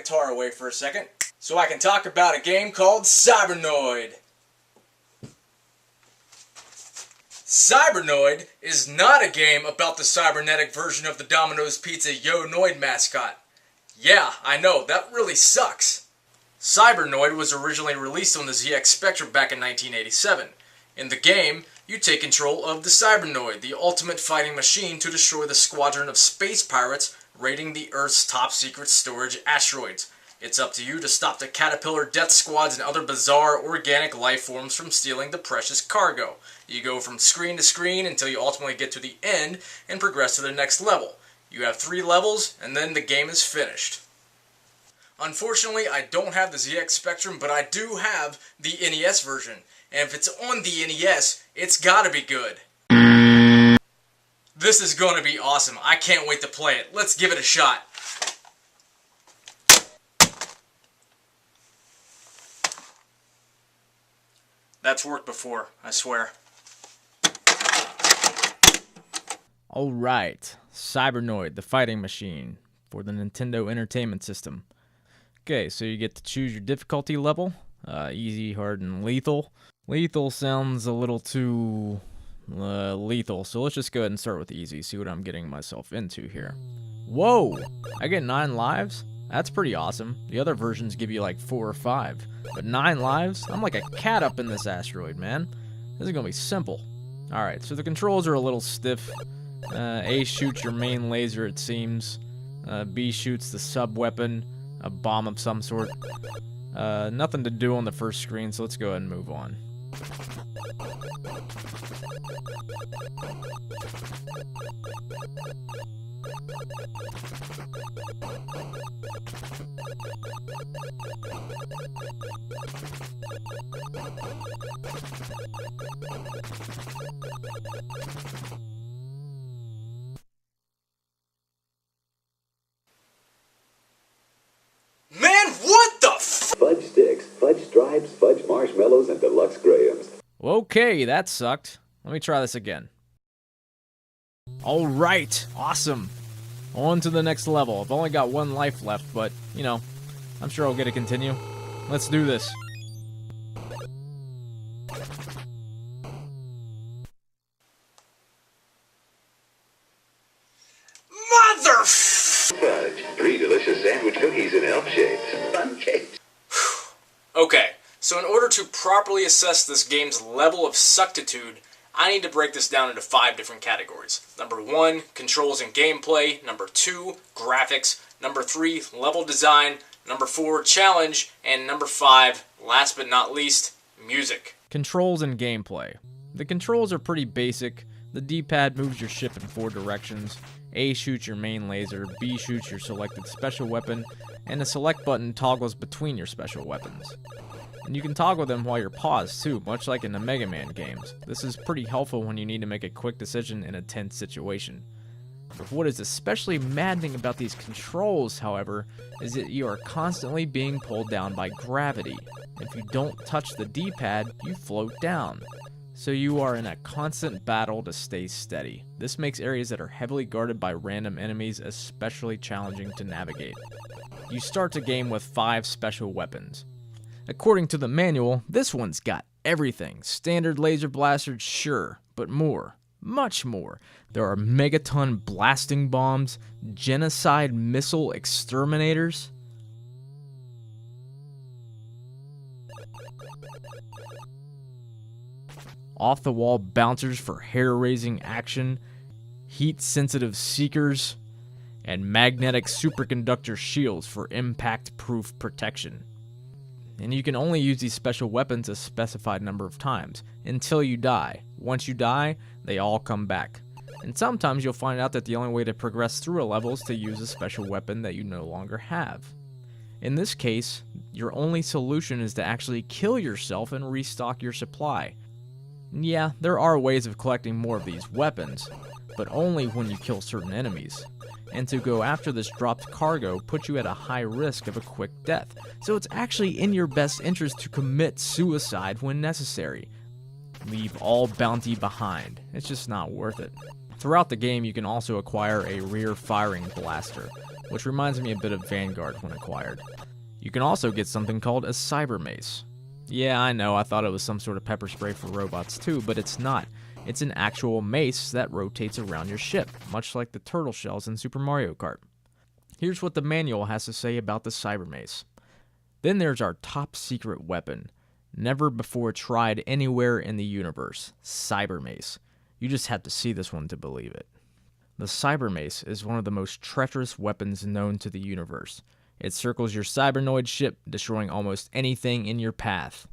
guitar away for a second so I can talk about a game called Cybernoid. Cybernoid is not a game about the cybernetic version of the Domino's Pizza Yo-Noid mascot. Yeah, I know, that really sucks. Cybernoid was originally released on the ZX Spectrum back in 1987. In the game, you take control of the Cybernoid, the ultimate fighting machine to destroy the squadron of space pirates raiding the Earth's top-secret storage asteroids. It's up to you to stop the Caterpillar death squads and other bizarre organic life forms from stealing the precious cargo. You go from screen to screen until you ultimately get to the end and progress to the next level. You have 3 levels, and then the game is finished. Unfortunately, I don't have the ZX Spectrum, but I do have the NES version. And if it's on the NES, it's gotta be good. This is gonna be awesome. I can't wait to play it. Let's give it a shot. That's worked before, I swear. Alright, Cybernoid, the fighting machine for the Nintendo Entertainment System. Okay, so you get to choose your difficulty level, easy, hard, and lethal. Lethal sounds a little too lethal, so let's just go ahead and start with easy, see what I'm getting myself into here. Whoa, I get 9 lives? That's pretty awesome. The other versions give you like 4 or 5. But 9 lives? I'm like a cat up in this asteroid, man. This is gonna be simple. Alright, so the controls are a little stiff. A shoots your main laser, it seems. B shoots the sub-weapon, a bomb of some sort. Nothing to do on the first screen, so let's go ahead and move on. Man, what the Fudge sticks, fudge stripes, fudge marshmallows, and deluxe grahams. Okay, that sucked. Let me try this again. Alright, awesome. On to the next level. I've only got 1 life left, but, you know, I'm sure I'll get to continue. Let's do this. mother... Fudge, 3 delicious sandwich cookies in elf shapes. Fun cakes. Okay, so in order to properly assess this game's level of suctitude, I need to break this down into 5 different categories. Number 1, controls and gameplay. Number 2, graphics. Number 3, level design. Number 4, challenge. And number 5, last but not least, music. Controls and gameplay. The controls are pretty basic. The D-pad moves your ship in 4 directions. A shoots your main laser, B shoots your selected special weapon, and the select button toggles between your special weapons. And you can toggle them while you're paused too, much like in the Mega Man games. This is pretty helpful when you need to make a quick decision in a tense situation. But what is especially maddening about these controls, however, is that you are constantly being pulled down by gravity. If you don't touch the D-pad, you float down. So you are in a constant battle to stay steady. This makes areas that are heavily guarded by random enemies especially challenging to navigate. You start the game with 5 special weapons. According to the manual, this one's got everything. Standard laser blasters, sure, but more. Much more. There are megaton blasting bombs, genocide missile exterminators, off-the-wall bouncers for hair-raising action, heat-sensitive seekers, and magnetic superconductor shields for impact-proof protection. And you can only use these special weapons a specified number of times, until you die. Once you die, they all come back. And sometimes you'll find out that the only way to progress through a level is to use a special weapon that you no longer have. In this case, your only solution is to actually kill yourself and restock your supply. Yeah, there are ways of collecting more of these weapons, but only when you kill certain enemies. And to go after this dropped cargo puts you at a high risk of a quick death, so it's actually in your best interest to commit suicide when necessary. Leave all bounty behind, it's just not worth it. Throughout the game you can also acquire a rear firing blaster. which reminds me a bit of Vanguard when acquired. You can also get something called a cyber mace. Yeah, I know, I thought it was some sort of pepper spray for robots too, but it's not. It's an actual mace that rotates around your ship, much like the turtle shells in Super Mario Kart. Here's what the manual has to say about the cyber mace. Then there's our top secret weapon, never before tried anywhere in the universe, cyber mace. You just have to see this one to believe it. The cyber mace is one of the most treacherous weapons known to the universe. It circles your Cybernoid ship, destroying almost anything in your path.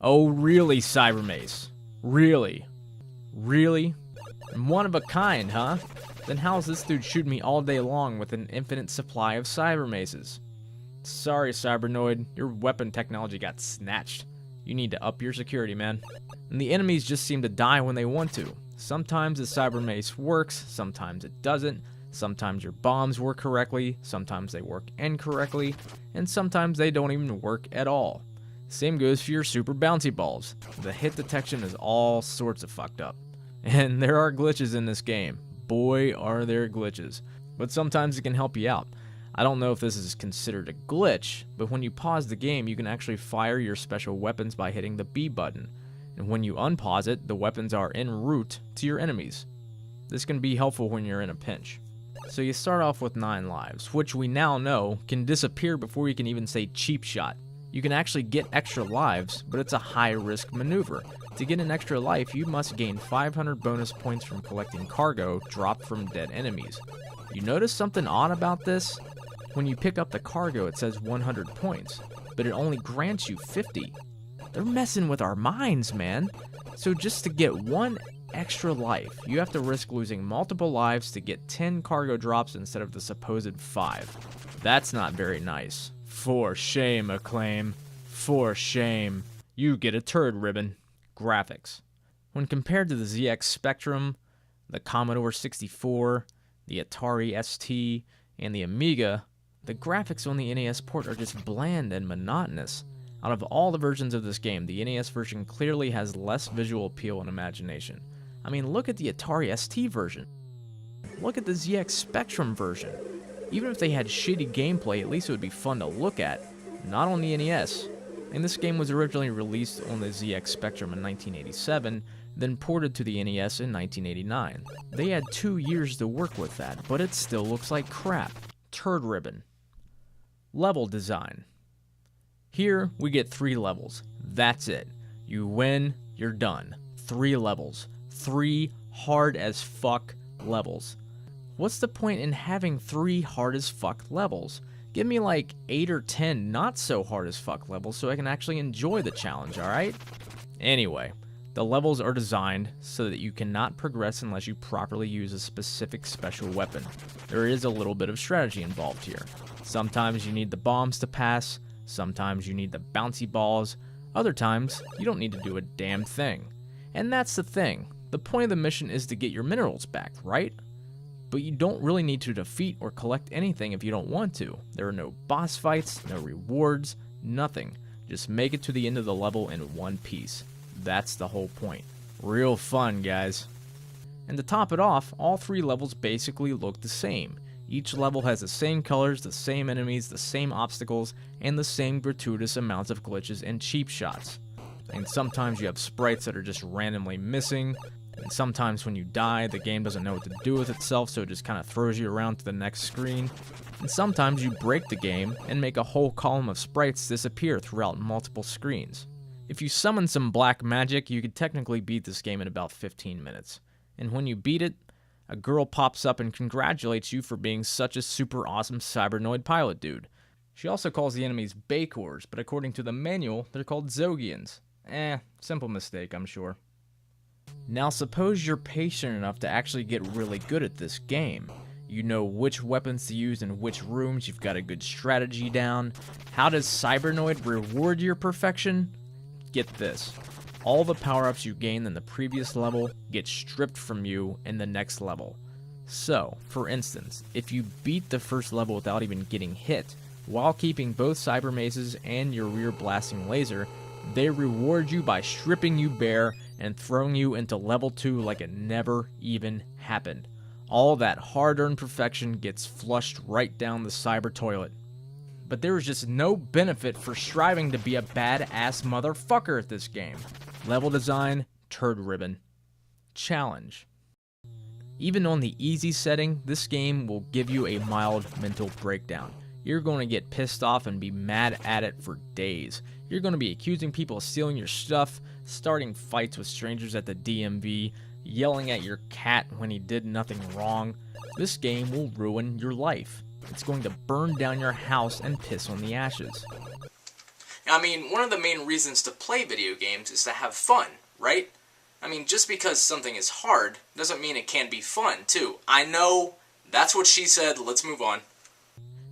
Oh really, cyber mace? Really? Really? And one of a kind, huh? Then how's this dude shooting me all day long with an infinite supply of cyber maces? Sorry, Cybernoid, your weapon technology got snatched. You need to up your security, man. And the enemies just seem to die when they want to. Sometimes the cyber mace works, sometimes it doesn't. Sometimes your bombs work correctly, sometimes they work incorrectly, and sometimes they don't even work at all. Same goes for your super bouncy balls. The hit detection is all sorts of fucked up. And there are glitches in this game. Boy, are there glitches. But sometimes it can help you out. I don't know if this is considered a glitch, but when you pause the game, you can actually fire your special weapons by hitting the B button. And when you unpause it, the weapons are en route to your enemies. This can be helpful when you're in a pinch. So you start off with 9 lives, which we now know can disappear before you can even say cheap shot. You can actually get extra lives, but it's a high-risk maneuver. To get an extra life, you must gain 500 bonus points from collecting cargo dropped from dead enemies. You notice something odd about this? When you pick up the cargo, it says 100 points, but it only grants you 50. They're messing with our minds, man. So just to get 1 extra life, you have to risk losing multiple lives to get 10 cargo drops instead of the supposed 5. That's not very nice. For shame, Acclaim. For shame. You get a turd ribbon. Graphics. When compared to the ZX Spectrum, the Commodore 64, the Atari ST, and the Amiga, the graphics on the NES port are just bland and monotonous. Out of all the versions of this game, the NES version clearly has less visual appeal and imagination. I mean, look at the Atari ST version. Look at the ZX Spectrum version. Even if they had shitty gameplay, at least it would be fun to look at. Not on the NES. And this game was originally released on the ZX Spectrum in 1987, then ported to the NES in 1989. They had 2 years to work with that, but it still looks like crap. Turd ribbon. Level design. Here, we get 3 levels. That's it. You win, you're done. 3 levels. 3 hard as fuck levels. What's the point in having 3 hard as fuck levels? Give me like 8 or 10 not so hard as fuck levels so I can actually enjoy the challenge, alright? Anyway, the levels are designed so that you cannot progress unless you properly use a specific special weapon. There is a little bit of strategy involved here. Sometimes you need the bombs to pass, sometimes you need the bouncy balls, other times you don't need to do a damn thing. And that's the thing. The point of the mission is to get your minerals back, right? But you don't really need to defeat or collect anything if you don't want to. There are no boss fights, no rewards, nothing. Just make it to the end of the level in one piece. That's the whole point. Real fun, guys. And to top it off, all 3 levels basically look the same. Each level has the same colors, the same enemies, the same obstacles, and the same gratuitous amounts of glitches and cheap shots. And sometimes you have sprites that are just randomly missing, and sometimes when you die, the game doesn't know what to do with itself, so it just kind of throws you around to the next screen. And sometimes you break the game and make a whole column of sprites disappear throughout multiple screens. If you summon some black magic, you could technically beat this game in about 15 minutes. And when you beat it, a girl pops up and congratulates you for being such a super awesome Cybernoid pilot dude. She also calls the enemies Bakors, but according to the manual, they're called Zogians. Simple mistake, I'm sure. Now suppose you're patient enough to actually get really good at this game. You know which weapons to use in which rooms, you've got a good strategy down. How does Cybernoid reward your perfection? Get this. All the power-ups you gained in the previous level get stripped from you in the next level. So, for instance, if you beat the first level without even getting hit, while keeping both cyber maces and your rear blasting laser, they reward you by stripping you bare and throwing you into level 2 like it never even happened. All that hard-earned perfection gets flushed right down the cyber toilet. But there is just no benefit for striving to be a badass motherfucker at this game. Level design, turd ribbon. Challenge. Even on the easy setting, this game will give you a mild mental breakdown. You're going to get pissed off and be mad at it for days. You're going to be accusing people of stealing your stuff, starting fights with strangers at the DMV, yelling at your cat when he did nothing wrong. This game will ruin your life. It's going to burn down your house and piss on the ashes. I mean, one of the main reasons to play video games is to have fun, right? I mean, just because something is hard doesn't mean it can't be fun, too. I know, that's what she said, let's move on.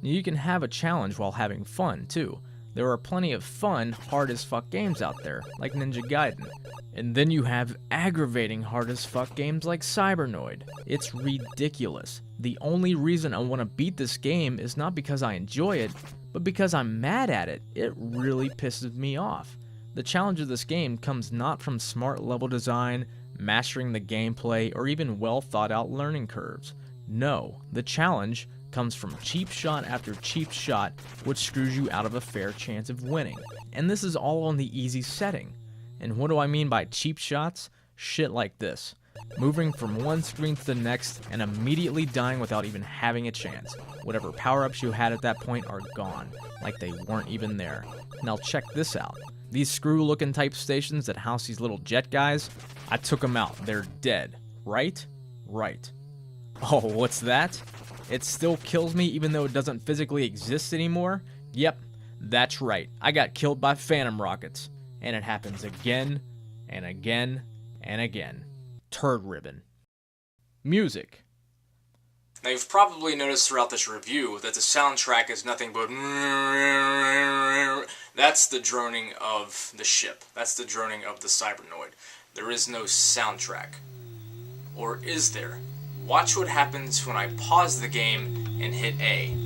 You can have a challenge while having fun, too. There are plenty of fun, hard-as-fuck games out there, like Ninja Gaiden. And then you have aggravating hard-as-fuck games like Cybernoid. It's ridiculous. The only reason I want to beat this game is not because I enjoy it, but because I'm mad at it. It really pisses me off. The challenge of this game comes not from smart level design, mastering the gameplay, or even well-thought-out learning curves. No, the challenge comes from cheap shot after cheap shot, which screws you out of a fair chance of winning. And this is all on the easy setting. And what do I mean by cheap shots? Shit like this. Moving from one screen to the next and immediately dying without even having a chance. Whatever power-ups you had at that point are gone, like they weren't even there. Now check this out. These screw-looking type stations that house these little jet guys, I took them out. They're dead. Right? Right. Oh, what's that? It still kills me even though it doesn't physically exist anymore? Yep, that's right. I got killed by phantom rockets. And it happens again, and again, and again. Turd ribbon. Music. Now you've probably noticed throughout this review that the soundtrack is nothing but... That's the droning of the ship. That's the droning of the Cybernoid. There is no soundtrack. Or is there? Watch what happens when I pause the game and hit A.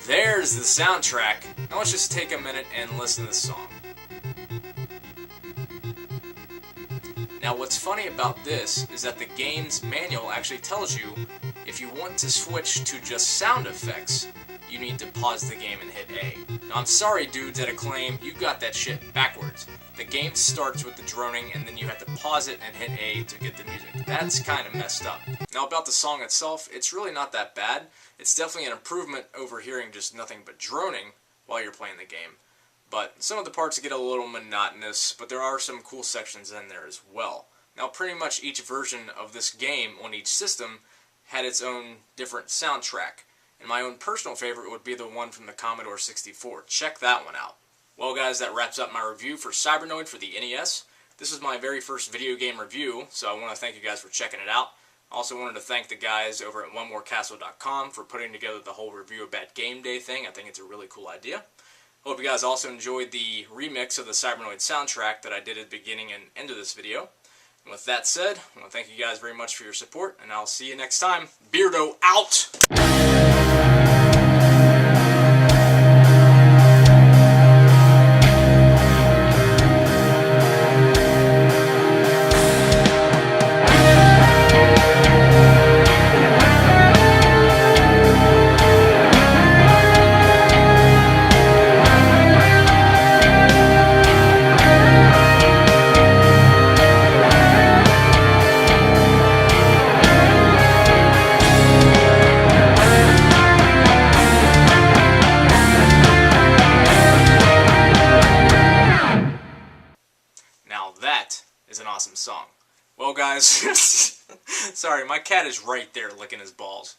There's the soundtrack. Now let's just take a minute and listen to this song. Now what's funny about this is that the game's manual actually tells you if you want to switch to just sound effects, you need to pause the game and hit A. Now I'm sorry dudes at Acclaim, you got that shit backwards. The game starts with the droning and then you have to pause it and hit A to get the music. That's kind of messed up. Now about the song itself, it's really not that bad. It's definitely an improvement over hearing just nothing but droning while you're playing the game. But some of the parts get a little monotonous, but there are some cool sections in there as well. Now pretty much each version of this game on each system had its own different soundtrack. And my own personal favorite would be the one from the Commodore 64. Check that one out. Well guys, that wraps up my review for Cybernoid for the NES. This was my very first video game review, so I want to thank you guys for checking it out. I also wanted to thank the guys over at OneMoreCastle.com for putting together the whole review about Game Day thing. I think it's a really cool idea. Hope you guys also enjoyed the remix of the Cybernoid soundtrack that I did at the beginning and end of this video. And with that said, I want to thank you guys very much for your support, and I'll see you next time. Beardo out! Is an awesome song. Well guys, sorry, my cat is right there licking his balls.